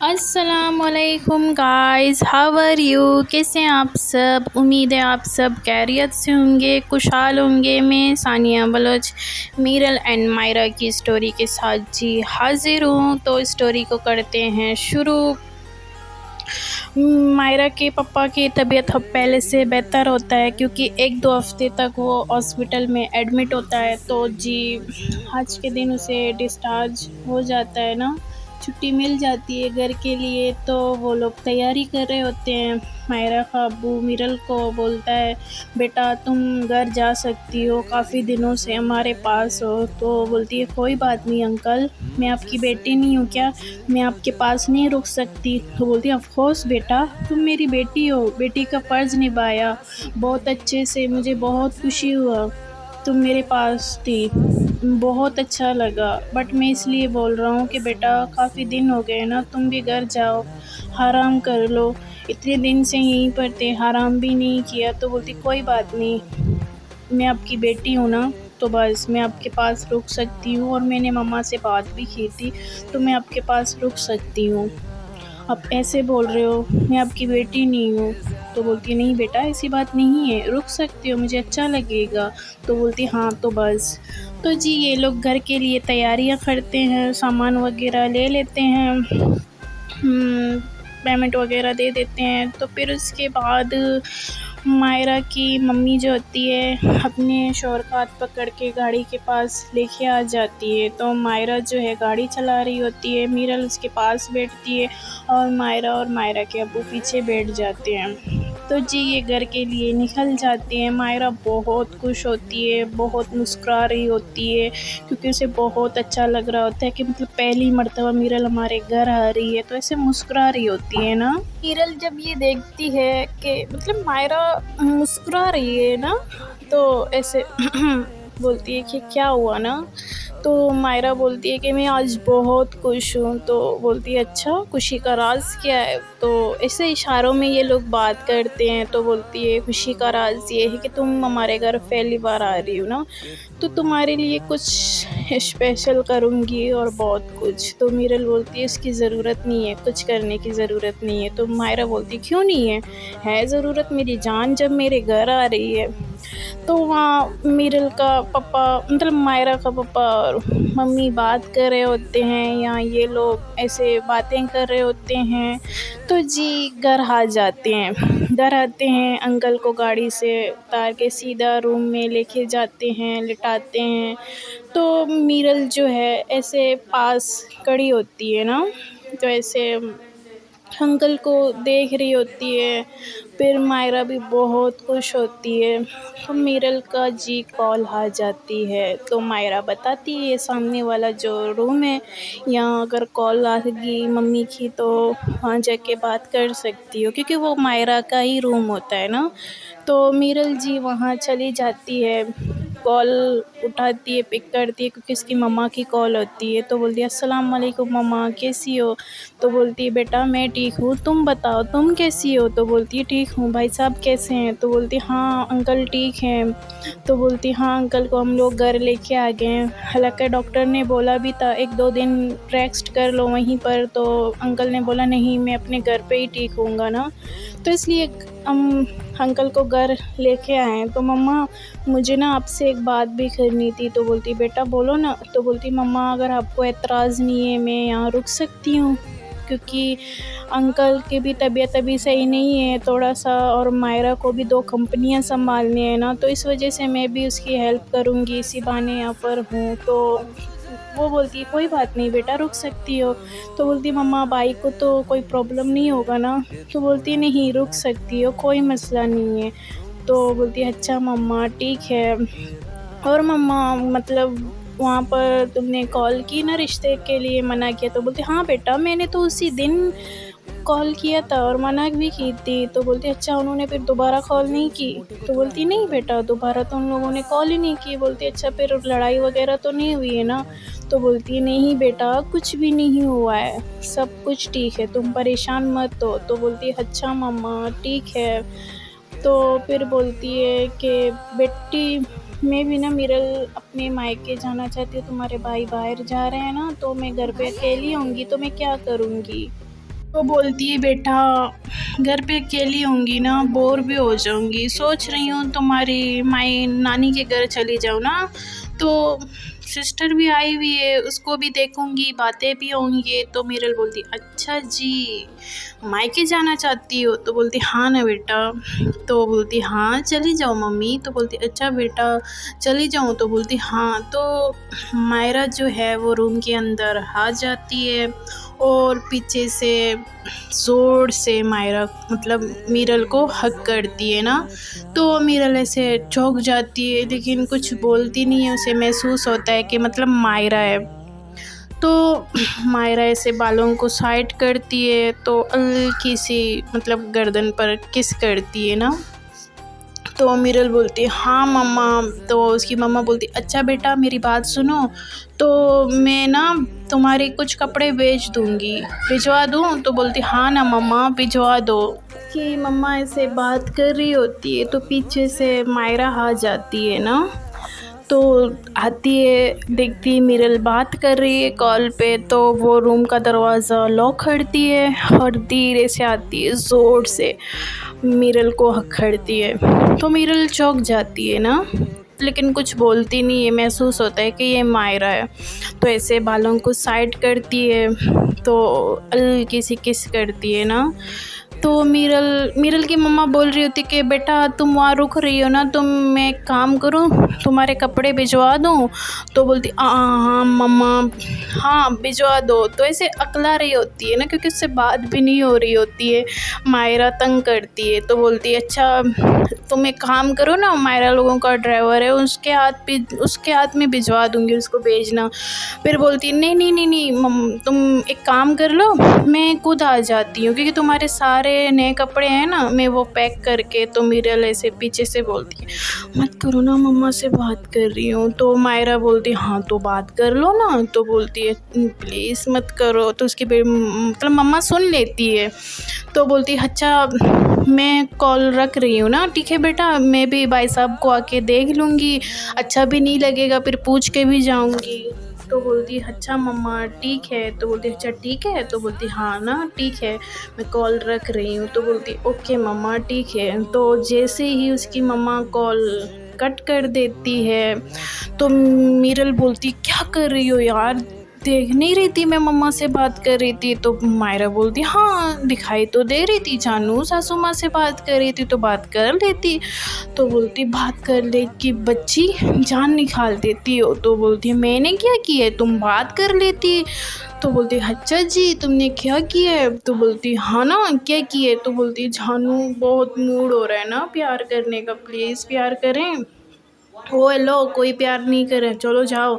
अस्सलामुअलैकुम guys, how are you. कैसे हैं आप सब। उम्मीद है आप सब खैरियत से होंगे, खुशहाल होंगे। मैं सानिया बलोच मीरल एंड मायरा की स्टोरी के साथ जी हाजिर हूँ। तो स्टोरी को करते हैं शुरू। मायरा के पापा की तबीयत अब पहले से बेहतर होता है, क्योंकि 1-2 हफ्ते तक वो हॉस्पिटल में एडमिट होता है। तो जी आज के दिन उसे डिस्चार्ज हो जाता है ना, छुट्टी मिल जाती है घर के लिए। तो वो लोग तैयारी कर रहे होते हैं। मायरा का अब्बू मिरल को बोलता है, बेटा तुम घर जा सकती हो, काफ़ी दिनों से हमारे पास हो। तो बोलती है, कोई बात नहीं अंकल, मैं आपकी बेटी नहीं हूँ क्या, मैं आपके पास नहीं रुक सकती। तो बोलती है, ऑफ कोर्स बेटा, तुम मेरी बेटी हो, बेटी का फ़र्ज़ निभाया बहुत अच्छे से, मुझे बहुत खुशी हुआ तुम मेरे पास थी, बहुत अच्छा लगा। बट मैं इसलिए बोल रहा हूँ कि बेटा काफ़ी दिन हो गए ना, तुम भी घर जाओ, आराम कर लो। इतने दिन से यहीं पर थे, आराम भी नहीं किया। तो बोलती, कोई बात नहीं, मैं आपकी बेटी हूँ ना, तो बस मैं आपके पास रुक सकती हूँ। और मैंने मम्मा से बात भी की थी, तो मैं आपके पास रुक सकती हूँ। आप ऐसे बोल रहे हो, मैं आपकी बेटी नहीं हूँ। तो बोलती है, नहीं बेटा ऐसी बात नहीं है, रुक सकती हो, मुझे अच्छा लगेगा। तो बोलती, हाँ तो बस। तो जी ये लोग घर के लिए तैयारियां करते हैं, सामान वगैरह ले लेते हैं, पेमेंट वगैरह दे देते हैं। तो फिर उसके बाद मायरा की मम्मी जो होती है, अपने शौहर का हाथ पकड़ के गाड़ी के पास लेके आ जाती है। तो मायरा जो है गाड़ी चला रही होती है, मीरल उसके पास बैठती है और मायरा के अब्बू पीछे बैठ जाते हैं। तो जी ये घर के लिए निकल जाते हैं। मायरा बहुत खुश होती है, बहुत मुस्कुरा रही होती है, क्योंकि उसे बहुत अच्छा लग रहा होता है कि मतलब पहली मर्तबा मीरल हमारे घर आ रही है। तो ऐसे मुस्कुरा रही होती है ना। मीरल जब ये देखती है कि मतलब मायरा मुस्कुरा रही है ना, तो ऐसे बोलती है कि क्या हुआ ना। तो मायरा बोलती है कि मैं आज बहुत खुश हूँ। तो बोलती है, अच्छा खुशी का राज क्या है। तो ऐसे इशारों में ये लोग बात करते हैं। तो बोलती है, खुशी का राज ये है कि तुम हमारे घर पहली बार आ रही हो ना, तो तुम्हारे लिए कुछ स्पेशल करूँगी और बहुत कुछ। तो मीरल बोलती है, इसकी ज़रूरत नहीं है, कुछ करने की ज़रूरत नहीं है। तो मायरा बोलती है, क्यों नहीं है ज़रूरत मेरी जान, जब मेरे घर आ रही है। तो वहाँ मीरल का पापा मतलब मायरा का पापा और मम्मी बात कर रहे होते हैं, या ये लोग ऐसे बातें कर रहे होते हैं। तो जी घर आ जाते हैं। घर आते हैं, अंकल को गाड़ी से उतार के सीधा रूम में लेके जाते हैं, लिटाते हैं। तो मीरल जो है ऐसे पास खड़ी होती है ना, तो ऐसे अंकल को देख रही होती है। फिर मायरा भी बहुत खुश होती है। तो मीरल का जी कॉल आ जाती है। तो मायरा बताती है, सामने वाला जो रूम है, यहाँ अगर कॉल आ गई मम्मी की तो वहाँ जाके बात कर सकती हो, क्योंकि वो मायरा का ही रूम होता है ना। तो मीरल जी वहाँ चली जाती है, कॉल उठाती है, पिक करती है, क्योंकि उसकी मम्मा की कॉल होती है। तो बोलती है, अस्सलाम वालेकुम मम्मा, कैसी हो। तो बोलती है, बेटा मैं ठीक हूँ, तुम बताओ तुम कैसी हो। तो बोलती है, ठीक हूँ। भाई साहब कैसे हैं। तो बोलती है, हाँ अंकल ठीक हैं। तो बोलती है, हाँ अंकल को हम लोग घर लेके आ गए हैं, हालांकि डॉक्टर ने बोला भी था 1-2 दिन रेस्ट कर लो वहीं पर। तो अंकल ने बोला, नहीं मैं अपने घर पे ही ठीक होऊंगा ना, तो इसलिए हम अंकल को घर लेके आए हैं। तो मम्मा मुझे ना आपसे एक बात भी करनी थी। तो बोलती, बेटा बोलो ना। तो बोलती, मम्मा अगर आपको एतराज़ नहीं है, मैं यहाँ रुक सकती हूँ, क्योंकि अंकल की भी तबीयत अभी सही नहीं है थोड़ा सा, और मायरा को भी 2 कंपनियां संभालनी है ना, तो इस वजह से मैं भी उसकी हेल्प करूँगी, इसी बहाने यहाँ पर हूँ। तो वो बोलती है, कोई बात नहीं बेटा, रुक सकती हो। तो बोलती, मम्मा भाई को तो कोई प्रॉब्लम नहीं होगा ना। तो बोलती, नहीं रुक सकती हो, कोई मसला नहीं है। तो बोलती है, अच्छा मम्मा ठीक है। और मम्मा मतलब वहाँ पर तुमने कॉल की ना रिश्ते के लिए मना किया। तो बोलती, हाँ बेटा मैंने तो उसी दिन कॉल किया था और मना भी की थी। तो बोलती, अच्छा उन्होंने फिर दोबारा कॉल नहीं की। तो बोलती, नहीं बेटा दोबारा तो उन लोगों ने कॉल ही नहीं की। बोलती, अच्छा फिर लड़ाई वगैरह तो नहीं हुई है ना। तो बोलती, नहीं बेटा कुछ भी नहीं हुआ है, सब कुछ ठीक है, तुम परेशान मत हो। तो बोलती, अच्छा मम्मा ठीक है। तो फिर बोलती है कि बेटी मैं भी ना मिरल अपने मायके जाना चाहती हूँ, तुम्हारे भाई बाहर जा रहे हैं ना, तो मैं घर पे अकेली होंगी तो मैं क्या करूँगी। तो बोलती है बेटा घर पे अकेली होंगी ना, बोर भी हो जाऊंगी, सोच रही हूँ तुम्हारी माई नानी के घर चली जाऊँ ना, तो सिस्टर भी आई हुई है, उसको भी देखूंगी, बातें भी होंगी। तो मीरल बोलती अच्छा जी, मायके जाना चाहती हो? तो बोलती हाँ ना बेटा। तो बोलती हाँ चली जाओ मम्मी। तो बोलती अच्छा बेटा चली जाऊँ? तो बोलती हाँ। तो मायरा जो है वो रूम के अंदर आ जाती है और पीछे से ज़ोर से मायरा मतलब मीरल को हग करती है ना। तो मीरल ऐसे चौंक जाती है लेकिन कुछ बोलती नहीं है, उसे महसूस होता है कि मतलब मायरा है। तो मायरा ऐसे बालों को साइड करती है तो हल्की सी मतलब गर्दन पर किस करती है ना। तो मीरल बोलती है हाँ मम्मा। तो उसकी मम्मा बोलती अच्छा बेटा मेरी बात सुनो, तो मैं ना तुम्हारे कुछ कपड़े बेच दूँगी, भिजवा दूँ? तो बोलती हाँ ना मम्मा भिजवा दो। कि मम्मा ऐसे बात कर रही होती है तो पीछे से मायरा आ जाती है ना। तो आती है, देखती है मीरल बात कर रही है कॉल पे, तो वो रूम का दरवाज़ा लॉक करती है और धीरे से आती है ज़ोर से मीरल को हकड़ती है। तो मीरल चौंक जाती है ना लेकिन कुछ बोलती नहीं है, महसूस होता है कि ये मायरा है। तो ऐसे बालों को साइड करती है तो हल्की सी किस करती है ना। तो मीरल मीरल की मम्मा बोल रही होती कि बेटा तुम वहाँ रुक रही हो ना, तुम मैं एक काम करूँ तुम्हारे कपड़े भिजवा दूँ? तो बोलती हाँ मम्मा हाँ भिजवा दो। तो ऐसे अकला रही होती है ना क्योंकि उससे बात भी नहीं हो रही होती है, मायरा तंग करती है। तो बोलती है अच्छा तुम एक काम करो ना, मायरा लोगों का ड्राइवर है, उसके हाथ में भिजवा दूँगी, उसको भेजना। फिर बोलती नहीं नहीं नहीं नहीं तुम एक काम कर लो, मैं खुद आ जाती हूँ क्योंकि तुम्हारे सारे नए कपड़े हैं ना, मैं वो पैक करके। तो मीरल ऐसे पीछे से बोलती है मत करो ना, मम्मा से बात कर रही हूँ। तो मायरा बोलती हाँ तो बात कर लो ना। तो बोलती है प्लीज़ मत करो। तो उसकी मतलब मम्मा सुन लेती है। तो बोलती अच्छा मैं कॉल रख रही हूँ ना, ठीक है बेटा, मैं भी भाई साहब को आके देख लूँगी, अच्छा भी नहीं लगेगा, फिर पूछ के भी जाऊँगी। तो बोलती अच्छा मम्मा ठीक है। तो बोलती अच्छा ठीक है। तो बोलती हाँ ना ठीक है, मैं कॉल रख रही हूँ। तो बोलती ओके मम्मा ठीक है। तो जैसे ही उसकी मम्मा कॉल कट कर देती है तो मीरल बोलती क्या कर रही हो यार, देख नहीं रही थी मैं मम्मा से बात कर रही थी? तो मायरा बोलती हाँ दिखाई तो दे रही थी, जानू सासू माँ से बात कर रही थी तो बात कर लेती। तो बोलती बात कर ले कि बच्ची जान निकाल देती हो। तो बोलती मैंने क्या किया है, तुम बात कर लेती। तो बोलती अच्छा जी तुमने क्या किया है? तो बोलती हाँ ना क्या किया है? तो बोलती जानू बहुत मूड हो रहा है ना प्यार करने का, प्लीज़ प्यार करें। ओ हेलो कोई प्यार नहीं करे, चलो जाओ,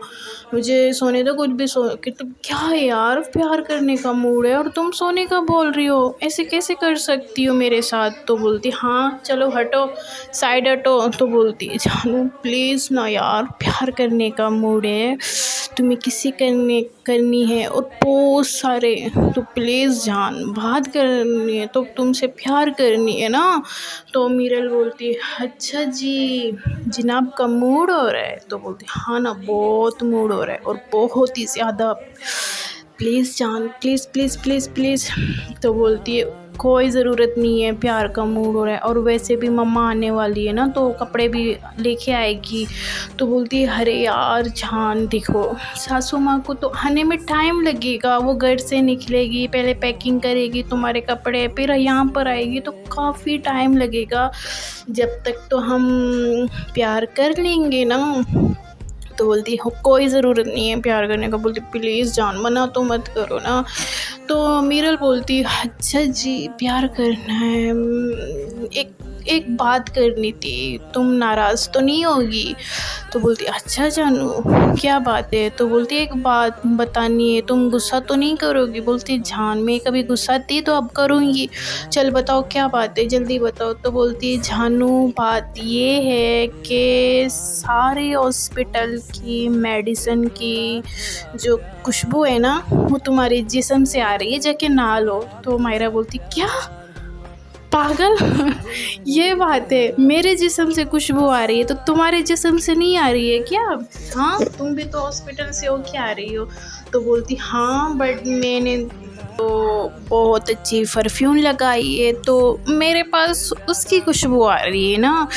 मुझे सोने दो, कुछ भी सो कि तुम क्या है यार, प्यार करने का मूड है और तुम सोने का बोल रही हो, ऐसे कैसे कर सकती हो मेरे साथ? तो बोलती हाँ चलो हटो, साइड हटो। तो बोलती जानू प्लीज़ ना यार, प्यार करने का मूड है, तुम्हें किसी करनी है और बहुत सारे, तो प्लीज़ जान बात करनी है तो तुमसे प्यार करनी है ना। तो मीरल बोलती अच्छा जी जनाब का मूड हो रहा है? तो बोलती हाँ ना बहुत मूड हो रहा है और बहुत ही ज़्यादा, प्लीज़ जान प्लीज़ प्लीज़ प्लीज़ प्लीज़। तो बोलती है कोई ज़रूरत नहीं है, प्यार का मूड हो रहा है और वैसे भी मम्मा आने वाली है ना तो कपड़े भी लेके आएगी। तो बोलती है अरे यार जान देखो सासू माँ को तो आने में टाइम लगेगा, वो घर से निकलेगी, पहले पैकिंग करेगी तुम्हारे कपड़े, फिर यहाँ पर आएगी तो काफ़ी टाइम लगेगा, जब तक तो हम प्यार कर लेंगे ना। तो बोलती है कोई ज़रूरत नहीं है प्यार करने का। बोलती प्लीज़ जान मना तो मत करो ना। तो मीरल बोलती अच्छा जी प्यार करना है, एक एक बात करनी थी, तुम नाराज़ तो नहीं होगी? तो बोलती अच्छा जानू क्या बात है? तो बोलती एक बात बतानी है, तुम गुस्सा तो नहीं करोगी? बोलती जान मैं कभी गुस्सा थी तो अब करूँगी, चल बताओ क्या बात है जल्दी बताओ। तो बोलती जानू बात ये है कि सारे हॉस्पिटल की मेडिसिन की जो खुशबू है ना वो तुम्हारे जिस्म से आ रही है, जाके नहा लो। तो मायरा बोलती क्या पागल ये बात है, मेरे जिस्म से खुशबू आ रही है तो तुम्हारे जिस्म से नहीं आ रही है क्या? हाँ तुम भी तो हॉस्पिटल से हो, क्या आ रही हो? तो बोलती हाँ बट मैंने तो बहुत अच्छी परफ्यूम लगाई है, तो मेरे पास उसकी खुशबू आ रही है ना।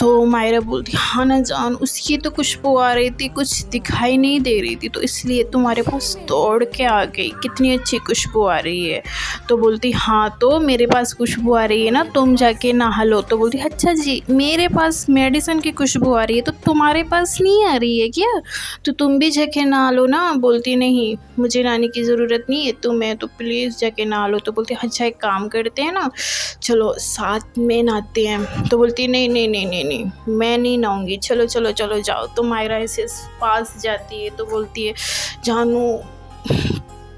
तो मायरा बोलती हाँ ना जान, उसकी तो खुशबू आ रही थी, कुछ दिखाई नहीं दे रही थी, तो इसलिए तुम्हारे पास दौड़ के आ गई, कितनी अच्छी खुशबू आ रही है। तो बोलती हाँ, तो मेरे पास खुशबू आ रही है ना, तुम जाके नहा लो। तो बोलती अच्छा जी, मेरे पास मेडिसिन की खुशबू आ रही है तो तुम्हारे पास नहीं आ रही है क्या, तो तुम भी जाके नहा लो ना। बोलती नहीं, मुझे नहाने की ज़रूरत नहीं है, तुम्हें तो प्लीज़ जाके नहा लो। तो बोलती अच्छा एक काम करते हैं ना, चलो साथ में नहाते हैं। तो बोलती नहीं नहीं नहीं नहीं नहीं, मैं नहीं नहाऊंगी, चलो चलो चलो जाओ। तो मायरा ऐसे पास जाती है तो बोलती है जानू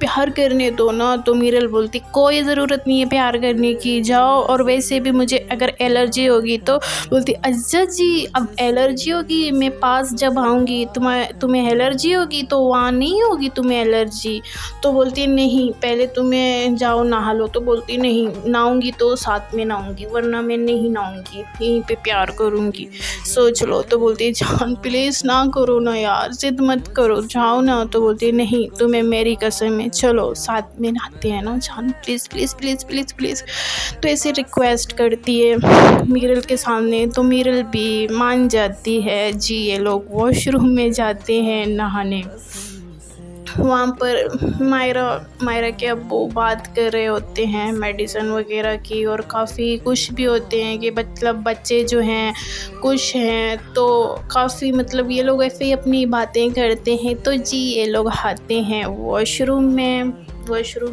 प्यार करने दो ना। तो मीरल बोलती कोई ज़रूरत नहीं है प्यार करने की, जाओ, और वैसे भी मुझे अगर एलर्जी होगी तो। बोलती अच्छा जी, अब एलर्जी होगी, मैं पास जब आऊँगी तुम्हें एलर्जी होगी तो वहाँ नहीं होगी तुम्हें एलर्जी। तो बोलती नहीं, पहले तुम्हें जाओ नहा लो। तो बोलती नहीं, नहाऊंगी तो साथ में नहाऊंगी, वरना मैं नहीं नहाऊंगी, यहीं पे प्यार करूँगी, सोच लो। तो बोलती जान प्लीज़ ना करो ना यार, जिद मत करो, जाओ ना। तो बोलती नहीं, तुम्हें मेरी कसम है, चलो साथ में नहाते हैं ना जान, please please please please please. तो ऐसे रिक्वेस्ट करती है मीरल के सामने, तो मीरल भी मान जाती है। जी ये लोग वॉशरूम में जाते हैं नहाने। वहाँ पर मायरा के अब्बू बात कर रहे होते हैं मेडिसिन वगैरह की, और काफ़ी खुश भी होते हैं कि मतलब बच्चे जो हैं खुश हैं। तो काफ़ी मतलब ये लोग ऐसे ही अपनी बातें करते हैं। तो जी ये लोग आते हैं वॉशरूम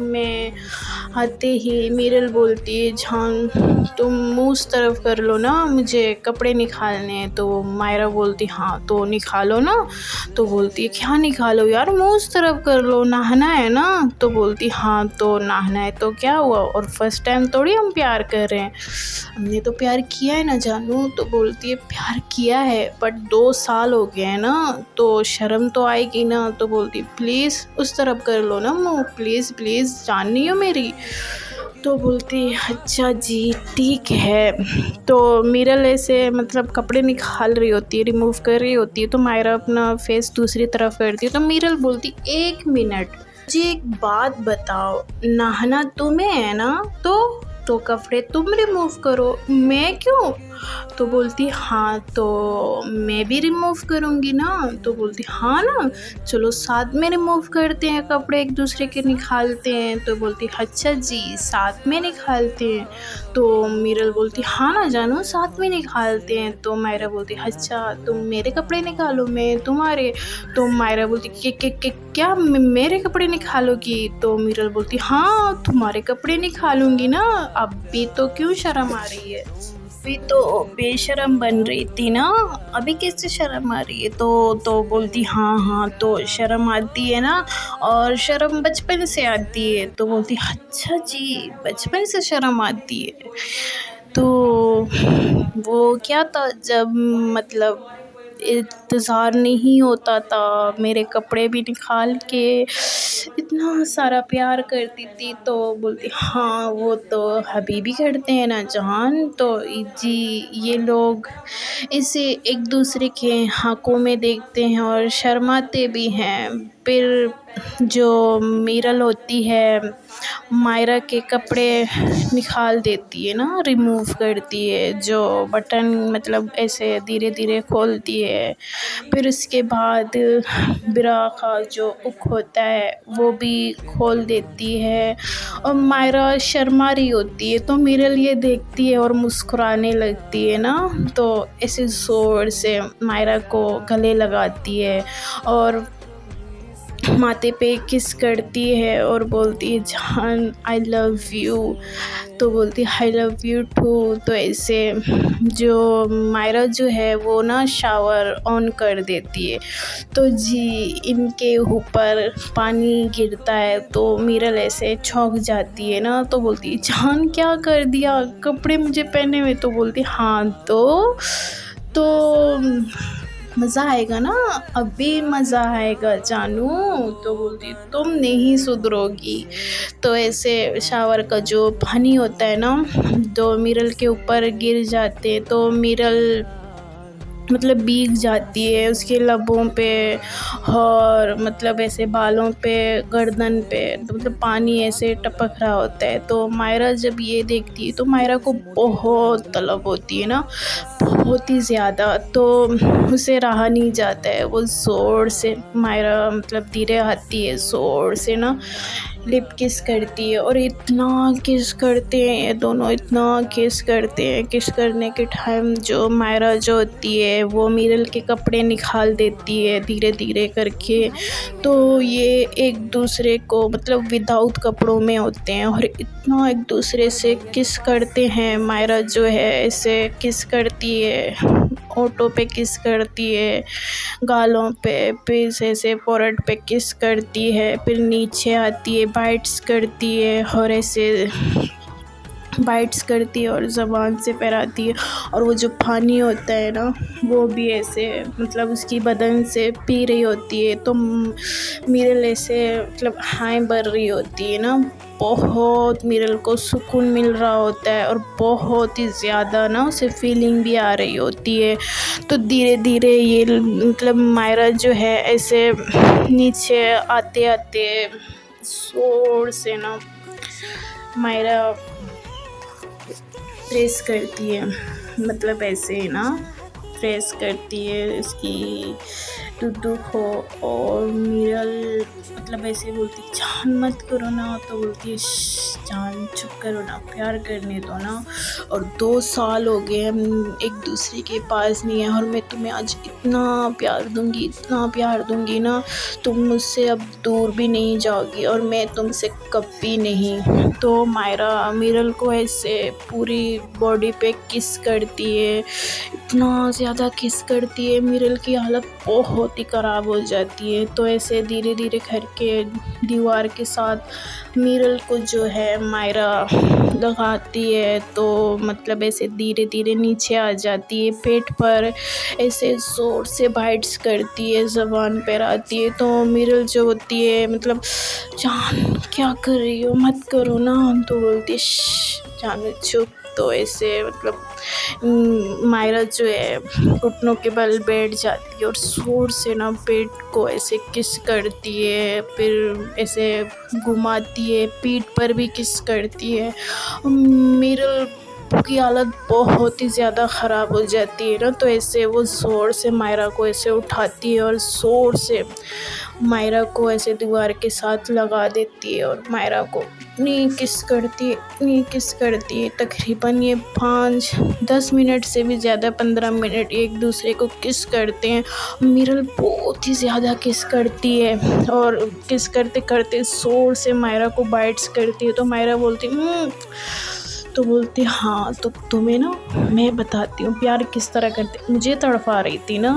में आते ही मीरल बोलती है जान तुम मुँह उस तरफ कर लो ना, मुझे कपड़े निकालने हैं। तो मायरा बोलती हाँ तो निकालो ना। तो बोलती है क्या निकालो यार, मुँह उस तरफ कर लो, नहाना है ना। तो बोलती हाँ तो नहाना है तो क्या हुआ, और फर्स्ट टाइम थोड़ी हम प्यार कर रहे हैं, हमने तो प्यार किया है ना जानू। तो बोलती है प्यार किया है बट 2 साल हो गए हैं ना, तो शर्म तो आएगी ना। तो बोलती प्लीज़ उस तरफ कर लो ना मुँह, प्लीज़ प्लीज़, जाननी हो मेरी। तो बोलती अच्छा जी ठीक है। तो मीरल ऐसे मतलब कपड़े निकाल रही होती है, रिमूव कर रही होती है, तो मायरा अपना फेस दूसरी तरफ करती है। तो मीरल बोलती 1 मिनट, मुझे एक बात बताओ, नहाना तुम्हें है ना, तो कपड़े तुम रिमूव करो, मैं क्यों। तो बोलती हाँ तो मैं भी रिमूव करूँगी ना। तो बोलती हाँ ना, चलो साथ में रिमूव करते हैं, कपड़े एक दूसरे के निकालते हैं। तो बोलती अच्छा जी साथ में निकालते हैं। तो मीरल बोलती हाँ ना जानू, साथ में निकालते हैं। तो मायरा बोलती अच्छा तुम मेरे कपड़े निकालो, मैं तुम्हारे। तो मायरा बोलती क्या मेरे कपड़े निकालोगी। तो मीरल बोलती हाँ तुम्हारे कपड़े निकालूंगी ना, अब भी तो क्यों शर्म आ रही है, अभी तो बेशरम बन रही थी ना, अभी कैसे शर्म आ रही है। तो बोलती हाँ हाँ तो शर्म आती है ना, और शर्म बचपन से आती है। तो बोलती अच्छा जी बचपन से शर्म आती है। तो वो क्या था, जब मतलब इंतज़ार नहीं होता था, मेरे कपड़े भी निकाल के इतना सारा प्यार करती थी। तो बोलती हाँ वो तो अभी भी करते हैं ना जान। तो जी ये लोग इसे एक दूसरे के आँखों में देखते हैं और शर्माते भी हैं। फिर जो मीरल होती है मायरा के कपड़े निकाल देती है ना, रिमूव करती है, जो बटन मतलब ऐसे धीरे धीरे खोलती है। फिर उसके बाद ब्रा का जो हुक होता है वो भी खोल देती है, और मायरा शर्मा रही होती है। तो मीरल ये देखती है और मुस्कुराने लगती है ना, तो ऐसे ज़ोर से मायरा को गले लगाती है और माथे पे किस करती है और बोलती है जान आई लव यू। तो बोलती आई लव यू टू। तो ऐसे जो मायरा जो है वो ना शावर ऑन कर देती है। तो जी इनके ऊपर पानी गिरता है, तो मीरल ऐसे चौंक जाती है ना। तो बोलती जान क्या कर दिया, कपड़े मुझे पहने हुए। तो बोलती हाँ तो मज़ा आएगा ना, अभी मज़ा आएगा जानू। तो बोलती तुम नहीं सुधरोगी। तो ऐसे शावर का जो पानी होता है ना, तो मीरल के ऊपर गिर जाते, तो मीरल मतलब भीग जाती है उसके लबों पे और मतलब ऐसे बालों पे, गर्दन पे, तो मतलब पानी ऐसे टपक रहा होता है। तो मायरा जब ये देखती है तो मायरा को बहुत तलब होती है ना, बहुत ही ज़्यादा। तो उसे रहा नहीं जाता है, वो ज़ोर से मायरा मतलब धीरे आती है, ज़ोर से ना लिप किस करती है और इतना किस करते हैं ये दोनों, इतना किस करते हैं। किस करने के टाइम जो मायरा जो होती है वो मीरल के कपड़े निकाल देती है धीरे धीरे करके। तो ये एक दूसरे को मतलब विदाउट कपड़ों में होते हैं और इतना एक दूसरे से किस करते हैं। मायरा जो है ऐसे किस करती है, ओठों पे किस करती है, गालों पे, फिर ऐसे फोrehead पे किस करती है, फिर नीचे आती है, बाइट्स करती है और ऐसे बाइट्स करती है और ज़बान से फहराती है। और वो जो पानी होता है ना वो भी ऐसे मतलब उसकी बदन से पी रही होती है। तो मीरल ऐसे मतलब हाय भर रही होती है ना, बहुत मीरल को सुकून मिल रहा होता है और बहुत ही ज़्यादा ना उसे फीलिंग भी आ रही होती है। तो धीरे धीरे ये मतलब मायरा जो है ऐसे नीचे आते आते ज़ोर से ना मायरा प्रेस करती है, मतलब ऐसे ना प्रेस करती है इसकी टुटू को। और मीरल मतलब ऐसे बोलती जान मत करो ना, तो बोलती है जान चुप करो ना, प्यार करने दो ना। और 2 साल हो गए हम एक दूसरे के पास नहीं है और मैं तुम्हें आज इतना प्यार दूंगी, इतना प्यार दूंगी ना, तुम मुझसे अब दूर भी नहीं जाओगी और मैं तुमसे कभी नहीं। तो मायरा मीरल को ऐसे पूरी बॉडी पे किस करती है, इतना ज़्यादा किस करती है, मीरल की हालत बहुत ही ख़राब हो जाती है। तो ऐसे धीरे धीरे करके दीवार के साथ मीरल को जो है मायरा लगाती है। तो मतलब ऐसे धीरे धीरे नीचे आ जाती है, पेट पर ऐसे ज़ोर से बाइट्स करती है, ज़बान पर आती है। तो मीरल जो होती है मतलब जान क्या कर रही हो, मत करो ना, तो बोलती है जान चुप। तो ऐसे मतलब मायरा जो है घुटनों के बल बैठ जाती है और ज़ोर से ना पेट को ऐसे किस करती है, फिर ऐसे घुमाती है, पीठ पर भी किस करती है। मीरल की हालत बहुत ही ज़्यादा ख़राब हो जाती है ना। तो ऐसे वो ज़ोर से मायरा को ऐसे उठाती है और ज़ोर से मायरा को ऐसे दीवार के साथ लगा देती है और मायरा को इतनी किस करती है, इतनी किस करती है, तकरीबन ये 5-10 मिनट से भी ज़्यादा 15 मिनट एक दूसरे को किस करते हैं। मीरल बहुत ही ज़्यादा किस करती है और किस करते करते ज़ोर से मायरा को बाइट्स करती है। तो मायरा बोलती तो बोलती हाँ, तो तुम्हें ना मैं बताती हूँ प्यार किस तरह करते, मुझे तड़पा रही थी ना।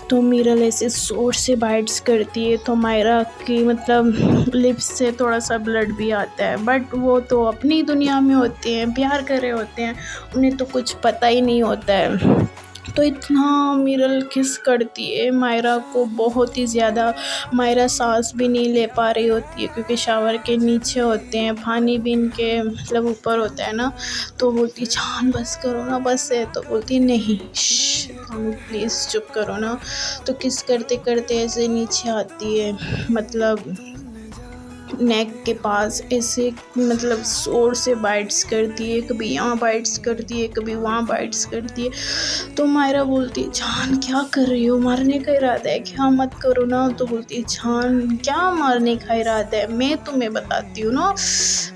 तो मीरल ऐसे ज़ोर से बाइट्स करती है तो मायरा की मतलब लिप्स से थोड़ा सा ब्लड भी आता है, बट वो तो अपनी दुनिया में होते हैं, प्यार कर रहे होते हैं, उन्हें तो कुछ पता ही नहीं होता है। तो इतना मीरल किस करती है मायरा को बहुत ही ज़्यादा। मायरा सांस भी नहीं ले पा रही होती है क्योंकि शावर के नीचे होते हैं, पानी भी इनके मतलब ऊपर होता है ना। तो बोलती जान बस करो ना, बस है। तो बोलती नहीं प्लीज़ चुप करो ना। तो किस करते करते ऐसे नीचे आती है, मतलब नेक के पास ऐसे मतलब ज़ोर से बाइट्स करती है, कभी यहाँ बाइट्स करती है, कभी वहाँ बाइट्स करती है। तो मायरा बोलती है जान क्या कर रही हो, मारने का इरादा है क्या, मत करो ना। तो बोलती है जान क्या मारने का इरादा है, मैं तुम्हें बताती हूँ ना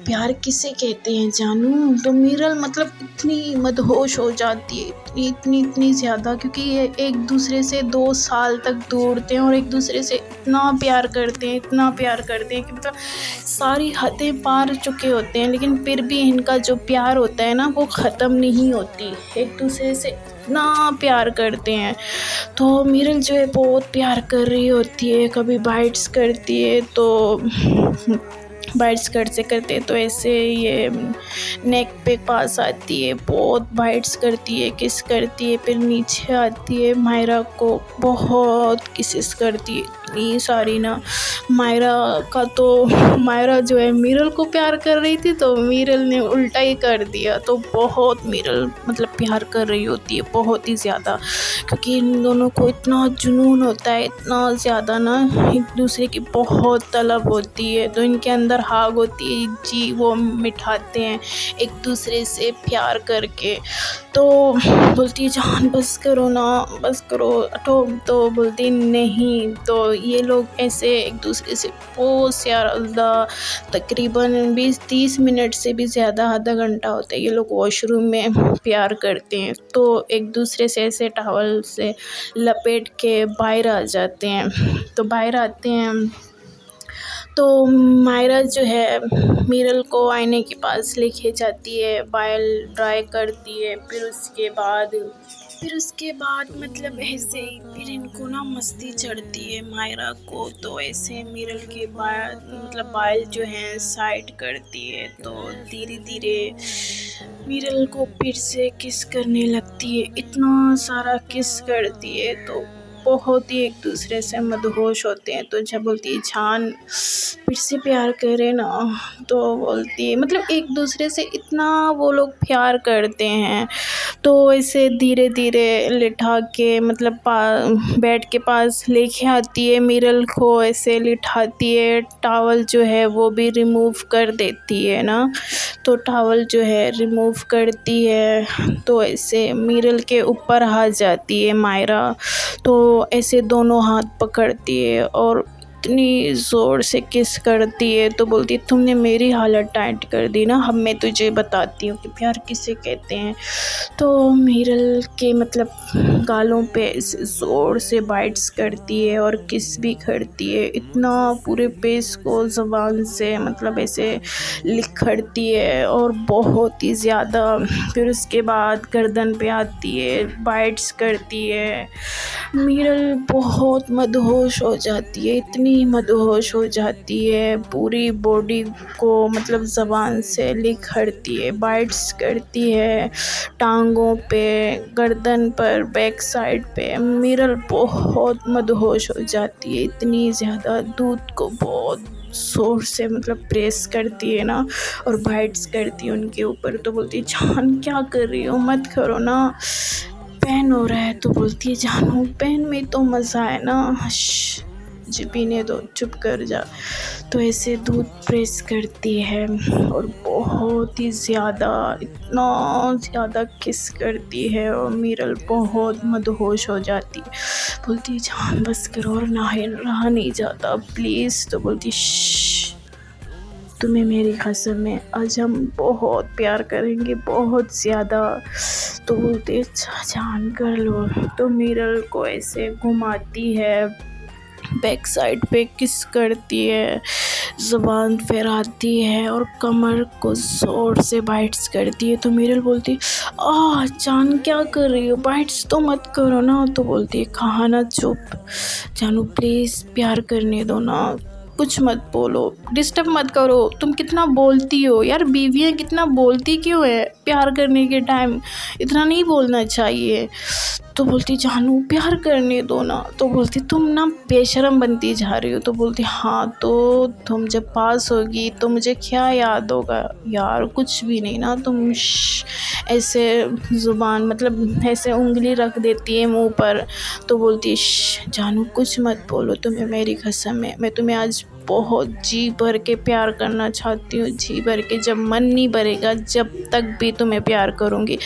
प्यार किसे कहते हैं जानू। तो मीरल मतलब इतनी मदहोश हो जाती है, इतनी इतनी इतनी ज़्यादा, क्योंकि ये एक दूसरे से 2 साल तक दूर थे और एक दूसरे से इतना प्यार करते हैं, इतना प्यार करते हैं कि मतलब सारी हदें पार चुके होते हैं, लेकिन फिर भी इनका जो प्यार होता है ना वो ख़त्म नहीं होती, एक दूसरे से इतना प्यार करते हैं। तो मीरल जो है बहुत प्यार कर रही होती है, कभी बाइट्स करती है तो बाइट्स करते करते तो ऐसे ये नेक पे पास आती है, बहुत बाइट्स करती है, किस करती है, फिर नीचे आती है, मायरा को बहुत किसेस करती है, इतनी सारी ना। मायरा जो है मीरल को प्यार कर रही थी, तो मीरल ने उल्टा ही कर दिया। तो बहुत मीरल मतलब प्यार कर रही होती है, बहुत ही ज़्यादा, क्योंकि इन दोनों को इतना जुनून होता है, इतना ज़्यादा ना, एक दूसरे की बहुत तलब होती है। तो इनके अंदर आग होती है जी, वो मिठाते हैं एक दूसरे से प्यार करके। तो बोलती है जान बस करो ना, बस करो तो बोलती नहीं। तो ये लोग ऐसे एक दूसरे से बहुत ज़्यादा, तकरीबन 20-30 मिनट से भी ज़्यादा, आधा घंटा होता है, ये लोग वॉशरूम में प्यार करते हैं। तो एक दूसरे से ऐसे टॉवल से लपेट के बाहर आ जाते हैं। तो बाहर आते हैं तो मायरा जो है मीरल को आईने के पास लेके जाती है, बाल ड्राई करती है। फिर उसके बाद मतलब ऐसे ही फिर इनको ना मस्ती चढ़ती है मायरा को। तो ऐसे मीरल के बाल जो हैं साइड करती है। तो धीरे धीरे मीरल को फिर से किस करने लगती है, इतना सारा किस करती है। तो बहुत ही एक दूसरे से मदहोश होते हैं। तो जब बोलती है जान फिर से प्यार करे ना, तो बोलती है मतलब एक दूसरे से इतना वो लोग प्यार करते हैं। तो ऐसे धीरे धीरे लिटा के मतलब बेड के पास लेके आती है, मीरल को ऐसे लिटाती है, टॉवल जो है वो भी रिमूव कर देती है ना। तो टॉवल जो है रिमूव करती है, तो ऐसे मीरल के ऊपर आ जाती है मायरा। तो ऐसे दोनों हाथ पकड़ती है और इतनी ज़ोर से किस करती है। तो बोलती है तुमने मेरी हालत टाइट कर दी ना, अब मैं तुझे बताती हूँ कि प्यार किसे कहते हैं। तो मीरल के मतलब गालों पे ऐसे ज़ोर से बाइट्स करती है और किस भी करती है, इतना पूरे पेस को ज़बान से मतलब ऐसे लिखड़ती है और बहुत ही ज़्यादा। फिर उसके बाद गर्दन पे आती है, बाइट्स करती है। मीरल बहुत मदहोश हो जाती है, इतनी मदहोश हो जाती है, पूरी बॉडी को मतलब ज़बान से लिखड़ती है, बाइट्स करती है, टांगों पे, गर्दन पर, बैक साइड पे। मीरल बहुत मदहोश हो जाती है, इतनी ज़्यादा, दूध को बहुत ज़ोर से मतलब प्रेस करती है ना और बाइट्स करती है उनके ऊपर। तो बोलती है जान क्या कर रही हो, मत करो ना, पेन हो रहा है। तो बोलती है जानू पेन में तो मज़ा है ना, जी पीने दो, चुप कर जा। तो ऐसे दूध प्रेस करती है और बहुत ही ज़्यादा, इतना ज़्यादा किस करती है और मीरल बहुत मदहोश हो जाती है। बोलती है जान बस करो और रहा नहीं जाता प्लीज़। तो बोलती तुम्हें मेरी कसम है, आज हम बहुत प्यार करेंगे, बहुत ज़्यादा। तो बोलते जान कर लो। तो मीरल को ऐसे घुमाती है, बैक साइड पे किस करती है, ज़ुबान फैलाती है और कमर को ज़ोर से बाइट्स करती है। तो मीरल बोलती जान क्या कर रही हो, बाइट्स तो मत करो ना। तो बोलती है कहा ना चुप, जानू प्लीज़ प्यार करने दो ना, कुछ मत बोलो, डिस्टर्ब मत करो। तुम कितना बोलती हो यार, बीवियाँ कितना बोलती क्यों है प्यार करने के टाइम, इतना नहीं बोलना चाहिए। तो बोलती जानू प्यार करने दो ना। तो बोलती तुम ना बेशरम बनती जा रही हो। तो बोलती हाँ तो तुम जब पास होगी तो मुझे क्या याद होगा यार, कुछ भी नहीं ना। तुम ऐसे ज़ुबान मतलब ऐसे उंगली रख देती है मुंह पर। तो बोलती जानू कुछ मत बोलो, तुम्हें मेरी कसम है, मैं तुम्हें आज बहुत जी भर के प्यार करना चाहती हूँ, जी भर के। जब मन नहीं भरेगा, जब तक भी तुम्हें प्यार करूँगी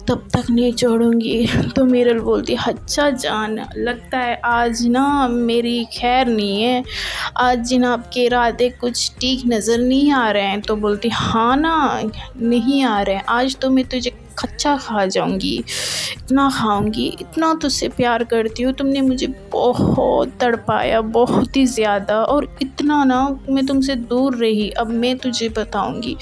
तब तक नहीं छोड़ूंगी। तो मीरल बोलती अच्छा जान, लगता है आज ना मेरी खैर नहीं है, आज जनाब के इरादे कुछ ठीक नज़र नहीं आ रहे हैं। तो बोलती हाँ ना नहीं आ रहे हैं, आज तो मैं तुझे कच्चा खा जाऊंगी, इतना खाऊंगी, इतना तुझसे प्यार करती हूँ। तुमने मुझे बहुत तड़पाया, बहुत ही ज़्यादा, और इतना ना मैं तुमसे दूर रही। अब मैं तुझे बताऊंगी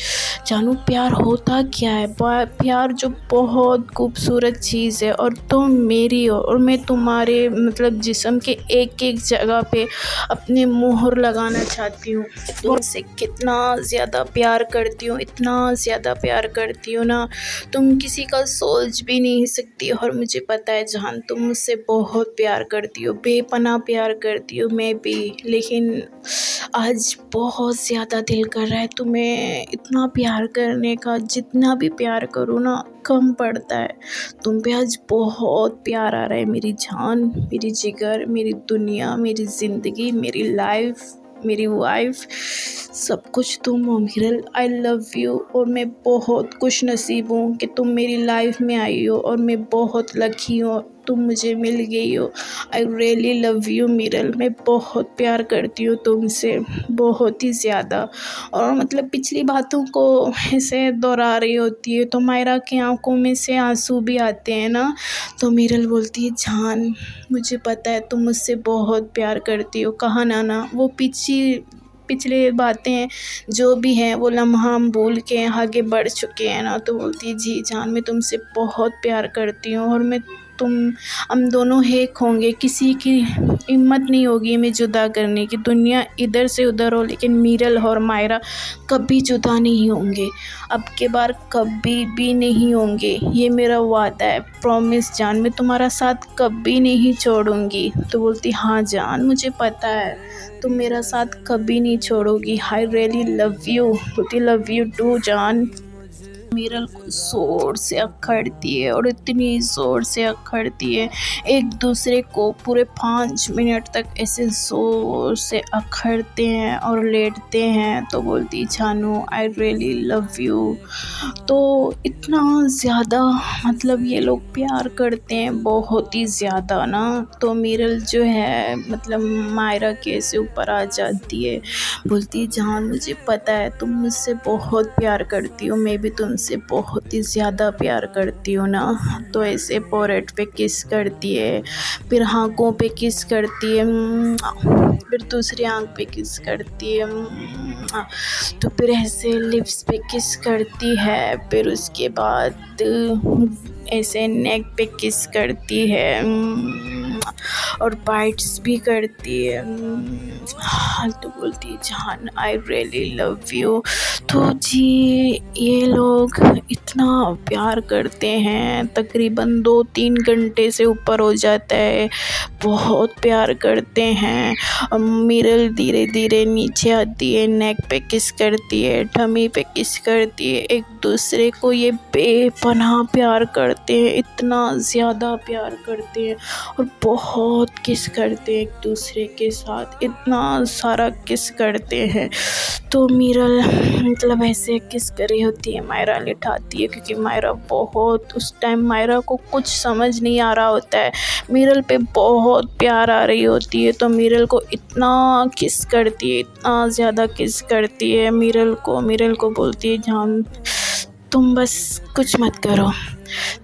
जानू प्यार होता क्या है। प्यार जो बहुत खूबसूरत चीज़ है, और तुम मेरी हो और मैं तुम्हारे मतलब जिस्म के एक एक जगह पे अपने मोहर लगाना चाहती हूँ। तुमसे कितना ज़्यादा प्यार करती हूँ, इतना ज़्यादा प्यार करती हूँ ना, तुम किसी का सोच भी नहीं सकती। और मुझे पता है जान, तुम मुझसे बहुत प्यार करती हो, बेपनाह प्यार करती हो मैं भी। लेकिन आज बहुत ज़्यादा दिल कर रहा है तुम्हें इतना प्यार करने का। जितना भी प्यार करूँ ना कम पड़ता है। तुम पे आज बहुत प्यार आ रहा है मेरी जान, मेरी जिगर, मेरी दुनिया, मेरी ज़िंदगी, मेरी लाइफ, मेरी वाइफ, सब कुछ तुम हो मिरल। I love you. और मैं बहुत खुश नसीब हूँ कि तुम मेरी लाइफ में आई हो, और मैं बहुत लकी हूँ तुम मुझे मिल गई हो। I really love you Miral. मैं बहुत प्यार करती हूँ तुमसे, बहुत ही ज़्यादा। और मतलब पिछली बातों को ऐसे दोहरा रही होती है तो मायरा की आंखों में से आंसू भी आते हैं ना। तो मिरल बोलती है जान, मुझे पता है तुम मुझसे बहुत प्यार करती हो। कहा ना वो पिछले बातें जो भी हैं वो लम्हा हम भूल के आगे बढ़ चुके हैं ना। तो बोलती है जी जान, मैं तुमसे बहुत प्यार करती हूँ, और मैं तुम हम दोनों एक होंगे। किसी की हिम्मत नहीं होगी हमें जुदा करने की। दुनिया इधर से उधर हो, लेकिन मिरल और मायरा कभी जुदा नहीं होंगे। अब के बार कभी भी नहीं होंगे, ये मेरा वादा है। प्रॉमिस जान, मैं तुम्हारा साथ कभी नहीं छोड़ूंगी। तो बोलती हाँ जान, मुझे पता है तुम मेरा साथ कभी नहीं छोड़ोगी। I really love you. बोलती लव यू टू जान। मिरल को ज़ोर से अखड़ती है, और इतनी ज़ोर से अखड़ती है, एक दूसरे को पूरे 5 मिनट तक ऐसे ज़ोर से अखड़ते हैं और लेटते हैं। तो बोलती जानू आई रियली लव यू। तो इतना ज़्यादा मतलब ये लोग प्यार करते हैं बहुत ही ज़्यादा ना। तो मिरल जो है मतलब मायरा के ऐसे ऊपर आ जाती है, बोलती है जान मुझे पता है तुम मुझसे बहुत प्यार करती हो, मैं भी तुमसे बहुत ही ज़्यादा प्यार करती हूँ ना। तो ऐसे पोरेट पे किस करती है, फिर आँखों पे किस करती है, फिर दूसरी आँख पे किस करती है, तो फिर ऐसे लिप्स पे किस करती है, फिर उसके बाद ऐसे नेक पे किस करती है, और बाइट्स भी करती है। तो बोलती है जान आई रियली लव यू। तो जी ये लोग इतना प्यार करते हैं, तकरीबन 2-3 घंटे से ऊपर हो जाता है, बहुत प्यार करते हैं। मिरल धीरे धीरे नीचे आती है, नेक पे किस करती है, टमी पे किस करती है। एक दूसरे को ये बेपनाह प्यार करते हैं, इतना ज़्यादा प्यार करते हैं, और बहुत किस करते हैं एक दूसरे के साथ, इतना सारा किस करते हैं। तो मिरल मतलब ऐसे किस करी होती है, मायरा लिटाती है, क्योंकि मायरा बहुत उस टाइम मायरा को कुछ समझ नहीं आ रहा होता है, मिरल पे बहुत प्यार आ रही होती है। तो मिरल को इतना किस करती है, इतना ज़्यादा किस करती है मिरल को बोलती है जान तुम बस कुछ मत करो,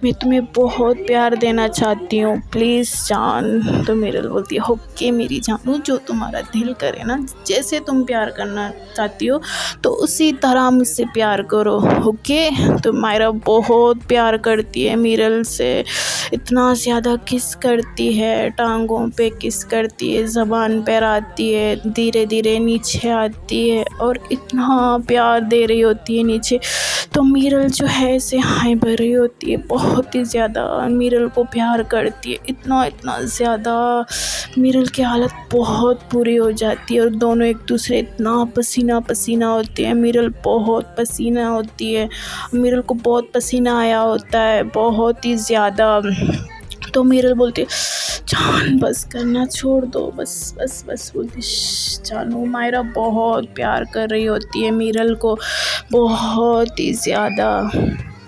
मैं तुम्हें बहुत प्यार देना चाहती हूँ, प्लीज़ जान। तो मिरल बोलती है ओके मेरी जानू, जो तुम्हारा दिल करे ना, जैसे तुम प्यार करना चाहती हो तो उसी तरह मुझसे प्यार करो, ओके। तो मायरा बहुत प्यार करती है मिरल से, इतना ज़्यादा किस करती है, टांगों पे किस करती है, ज़बान पर आती है, धीरे धीरे नीचे आती है, और इतना प्यार दे रही होती है नीचे। तो मिरल जो है ऐसे हाई भर रही होती है, बहुत ही ज़्यादा मिरल को प्यार करती है, इतना ज़्यादा मिरल की हालत बहुत बुरी हो जाती है, और दोनों एक दूसरे इतना पसीना पसीना होते हैं, मिरल बहुत पसीना होती है, मिरल को बहुत पसीना आया होता है, बहुत ही ज़्यादा। तो मिरल बोलती है जान बस करना छोड़ दो, बस बस बस बोलती जानू। मायरा बहुत प्यार कर रही होती है मिरल को, बहुत ही ज़्यादा।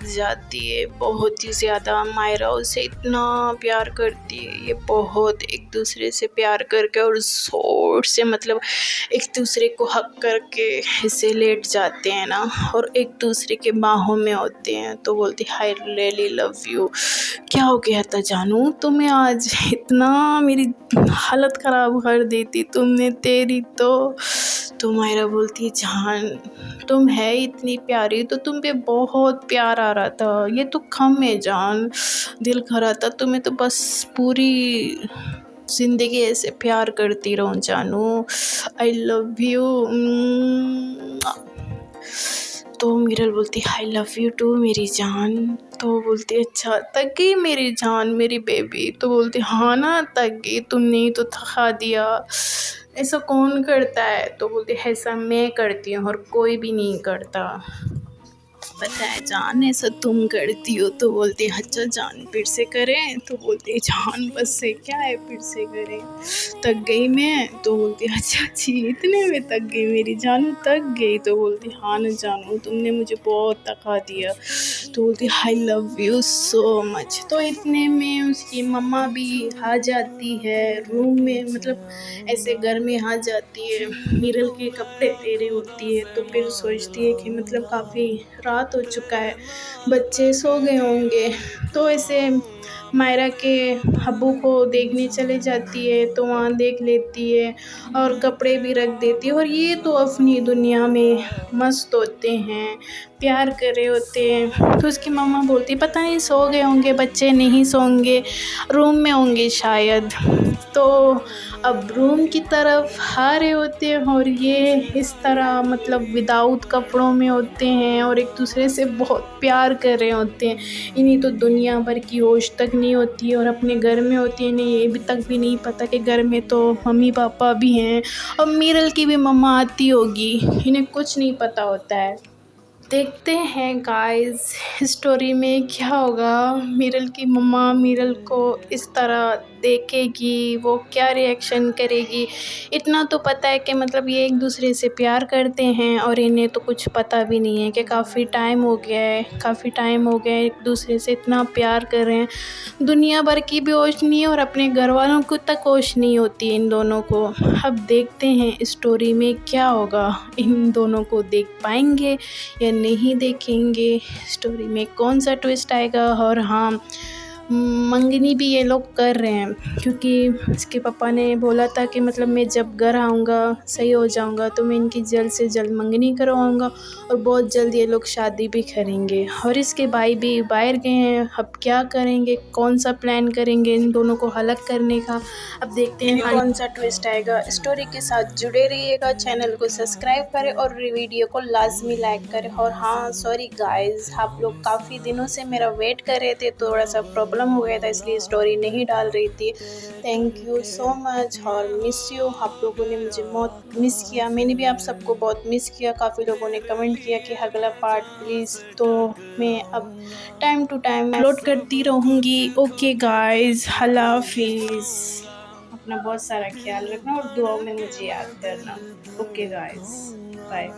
जाती है बहुत ही ज़्यादा। मायरा उसे इतना प्यार करती है, ये बहुत एक दूसरे से प्यार करके और ज़ोर से मतलब एक दूसरे को हक करके ऐसे लेट जाते हैं ना और एक दूसरे के बाहों में होते हैं। तो बोलती आई रियली लव यू। क्या हो गया था जानू तुम्हें आज, इतना मेरी हालत ख़राब कर दी थी तुमने, तेरी तो मायरा बोलती है जान तुम है इतनी प्यारी, तो तुम पे बहुत प्यार आ रहा था, ये तो कम है जान, दिल कर रहा था तुम्हें तो बस पूरी ज़िंदगी ऐसे प्यार करती रहूं जानू, आई लव यू। तो मीरल बोलती आई लव यू टू मेरी जान। तो बोलती अच्छा तक गई मेरी जान मेरी बेबी। तो बोलती हाँ ना तक गई, तुमने ही तो थका दिया, ऐसा कौन करता है। तो बोलती ऐसा मैं करती हूँ और कोई भी नहीं करता, पता है जान ऐसा तुम करती हो। तो बोलती अच्छा जान फिर से करें। तो बोलती जान बस से क्या है फिर से करें, थक गई मैं। तो बोलती अच्छा जी इतने में थक गई मेरी जानू, थक गई। तो बोलती हाँ न जानू तुमने मुझे बहुत थका दिया। तो बोलती I love you so much. तो इतने में उसकी मम्मा भी आ जाती है रूम में, मतलब ऐसे घर में आ जाती है, मीरल के कपड़े दे रही होती है। तो फिर सोचती है कि मतलब काफ़ी रात हो चुका है, बच्चे सो गए होंगे। तो ऐसे मायरा के अब्बू को देखने चले जाती है, तो वहाँ देख लेती है और कपड़े भी रख देती है। और ये तो अपनी दुनिया में मस्त होते हैं, प्यार कर रहे होते हैं। तो उसकी मम्मा बोलती पता नहीं सो गए होंगे बच्चे, नहीं सोंगे, रूम में होंगे शायद। तो अब रूम की तरफ आ रहे होते हैं और ये इस तरह मतलब विदाउट कपड़ों में होते हैं और एक दूसरे से बहुत प्यार कर रहे होते हैं। इन्हें तो दुनिया भर की होश तक नहीं होती है और अपने घर में होती है, इन्हें ये भी तक भी नहीं पता कि घर में तो मम्मी पापा भी हैं और मीरल की भी मम्मा आती होगी, इन्हें कुछ नहीं पता होता है। देखते हैं गाइस स्टोरी में क्या होगा। मीरल की मम्मा मीरल को इस तरह देखेगी, वो क्या रिएक्शन करेगी। इतना तो पता है कि मतलब ये एक दूसरे से प्यार करते हैं और इन्हें तो कुछ पता भी नहीं है कि काफ़ी टाइम हो गया है, काफ़ी टाइम हो गया है एक दूसरे से इतना प्यार कर रहे हैं। दुनिया भर की भी होश नहीं है और अपने घर वालों को तक होश नहीं होती इन दोनों को। अब देखते हैं स्टोरी में क्या होगा, इन दोनों को देख पाएंगे या नहीं देखेंगे, स्टोरी में कौन सा ट्विस्ट आएगा। और हाँ मंगनी भी ये लोग कर रहे हैं क्योंकि इसके पापा ने बोला था कि मतलब मैं जब घर आऊँगा सही हो जाऊँगा तो मैं इनकी जल्द से जल्द मंगनी करवाऊँगा और बहुत जल्द ये लोग शादी भी करेंगे। और इसके भाई भी बाहर गए हैं, अब क्या करेंगे, कौन सा प्लान करेंगे इन दोनों को अलग करने का, अब देखते हैं कौन सा ट्विस्ट आएगा। स्टोरी के साथ जुड़े रहिएगा, चैनल को सब्सक्राइब करें और वीडियो को लाजमी लाइक करें। और हाँ सॉरी गाइस, आप लोग काफ़ी दिनों से मेरा वेट कर रहे थे, थोड़ा सा प्रॉब्लम हो गया था इसलिए स्टोरी नहीं डाल रही थी। थैंक यू सो मच और मिस यू। आप लोगों ने मुझे बहुत मिस किया, मैंने भी आप सबको बहुत मिस किया। काफ़ी लोगों ने कमेंट किया कि अगला पार्ट प्लीज़, तो मैं अब टाइम टू टाइम अपलोड करती रहूँगी। ओके गाइस, अल्लाह हाफिज़, अपना बहुत सारा ख्याल रखना और दुआओं में मुझे याद करना। Okay guys, bye.